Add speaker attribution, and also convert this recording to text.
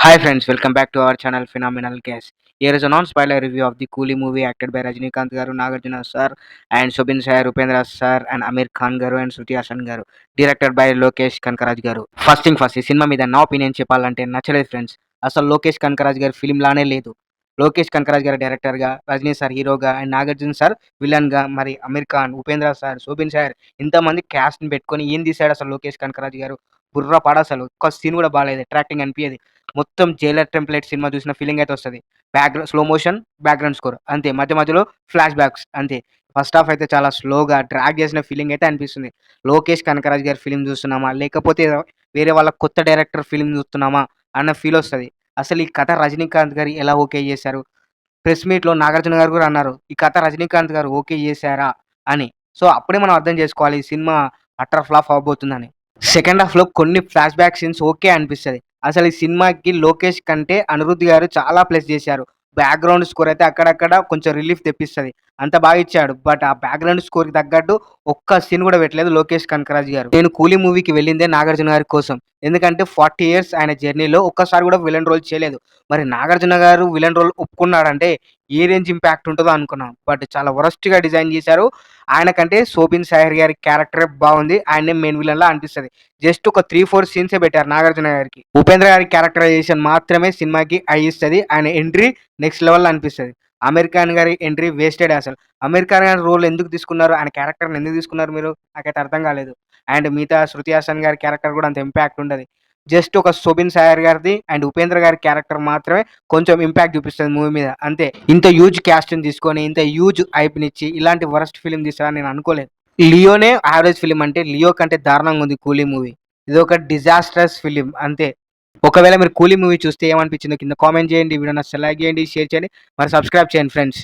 Speaker 1: Hi friends, welcome back to our channel Phenomenal Guest. Here is a non-spoiler review of the Coolie movie acted by Rajinikanth garu, Nagarjuna sir, and Shobin sir, Upendra sir, and Amir Khan garu and Shruti Hassan garu. Directed by Lokesh Kanagaraj garu. First thing first, ఈ cinema మీద నా opinion చెప్పాలంటే నచ్చలేదు friends. అసలు లోకేష్ కనకరాజ్ గారి film లానే లేదు. లోకేష్ కనకరాజ్ గారు డైరెక్టర్గా, రజనీ సార్ హీరోగా అండ్ నాగార్జున సార్ విలన్గా, మరి అమీర్ ఖాన్, ఉపేంద్ర సార్, శోభిన్ సార్ ఇంతమంది క్యాస్ట్ని పెట్టుకొని ఏం తీశాడు అసలు లోకేష్ కనకరాజ్ గారు. బుర్ర పడసలు ఒక్క సీన్ కూడా బాగాలేదు, అట్రాక్టింగ్ అనిపించేది. మొత్తం జైలర్ టెంప్లెట్ సినిమా చూసిన ఫీలింగ్ అయితే వస్తది. స్లో మోషన్, బ్యాక్‌గ్రౌండ్ స్కోర్ అంతే. మధ్య మధ్యలో ఫ్లాష్ బ్యాక్స్ అంతే. ఫస్ట్ హాఫ్ అయితే చాలా స్లోగా డ్రాగ్ చేసిన ఫీలింగ్ అయితే అనిపిస్తుంది. లోకేష్ కనకరాజ్ గారి ఫిల్మ్ చూస్తున్నామా? లేకపోతే వేరే వాళ్ళ కొత్త డైరెక్టర్ ఫిల్మ్ చూస్తున్నామా? అన్న ఫీల్ వస్తది. అసలు ఈ కథ రజనీకాంత్ గారు ఎలా ఓకే చేశారు? ప్రెస్ మీట్‌లో నాగార్జున గారు కూడా అన్నారు, ఈ కథ రజనీకాంత్ గారు ఓకే చేశారా అని. సో, అప్పుడే మనం అర్థం చేసుకోవాలి ఈ సినిమా అట్టర్ ఫ్లాప్ అవ్వబోతుందని. సెకండ్ హాఫ్‌లో కొన్ని ఫ్లాష్ బ్యాక్ సీన్స్ ఓకే అనిపిస్తది. అసలు ఈ సినిమాకి లోకేష్ కంటే అనిరుద్ గారు చాలా ప్లస్ చేశారు. బ్యాక్‌గ్రౌండ్ స్కోర్ అయితే అక్కడక్కడ కొంచెం రిలీఫ్ తెప్పిస్తది. అంత బాగా ఇచ్చాడు. బట్ ఆ బ్యాక్‌గ్రౌండ్ స్కోర్‌కి తగ్గట్టు ఒక్క సీన్ కూడా పెట్టలేదు లోకేష్ కనకరాజ్ గారు. నేను 'కూలీ' మూవీకి వెళ్ళిందే నాగార్జున గారి కోసం. ఎందుకంటే 40 ఇయర్స్ ఆయన జర్నీలో ఒక్కసారి కూడా విలన్ రోల్ చేయలేదు. మరి నాగార్జున గారు విలన్ రోల్ ఒప్పుకున్నాడంటే ఏ రేంజ్ ఇంపాక్ట్ ఉంటదో అనుకున్నాం. బట్ చాలా వరస్ట్‌గా డిజైన్ చేశారు. ఆయన కంటే శోభిన్ సాహర్ గారి క్యారెక్టరే బాగుంది. ఆయనే మెయిన్ విలన్‌లా అనిపిస్తది. జస్ట్ ఒక 3, 4 సీన్సే పెట్టారు నాగార్జున గారికి. ఉపేంద్ర గారి క్యారెక్టరైజేషన్ మాత్రమే సినిమాకి ఇస్తది. ఆయన ఎంట్రీ నెక్స్ట్ లెవెల్‌లో అనిపిస్తది. అమీర్ ఖాన్ గారి ఎంట్రీ వేస్టెడే అసలు. అమీర్ ఖాన్ గారి రోల్ ఎందుకు తీసుకున్నారు? ఆయన క్యారెక్టర్‌ని ఎందుకు తీసుకున్నారు మీరు? నాకైతే అర్థం కాలేదు. అండ్ మిగతా శృతి హాసన్ గారి క్యారెక్టర్ కూడా అంత ఇంపాక్ట్ ఉండదు. జస్ట్ ఒక శోభిన్ సాహర్ గారిది అండ్ ఉపేంద్ర గారి క్యారెక్టర్ మాత్రమే కొంచెం ఇంపాక్ట్ చూపిస్తది మూవీ మీద అంతే. ఇంత హ్యూజ్ క్యాస్ట్‌ని తీసుకొని, ఇంత హ్యూజ్ హైప్‌నిచ్చి ఇలాంటి వరస్ట్ ఫిల్మ్ తీస్తారని నేను అనుకోలేదు. 'లియోనే' యావరేజ్ ఫిల్మ్ అంటే 'లియో' కంటే దారుణంగా ఉంది 'కూలీ' మూవీ. ఇదొక డిజాస్ట్రస్ ఫిల్మ్ అంతే. ఒకవేళ మీరు 'కూలీ' మూవీ చూస్తే ఏమనిపించిందో కింద కామెంట్ చేయండి. వీడియో నచ్చితే లైక్ చేయండి, షేర్ చేయండి. మరి సబ్స్క్రైబ్ చేయండి ఫ్రెండ్స్.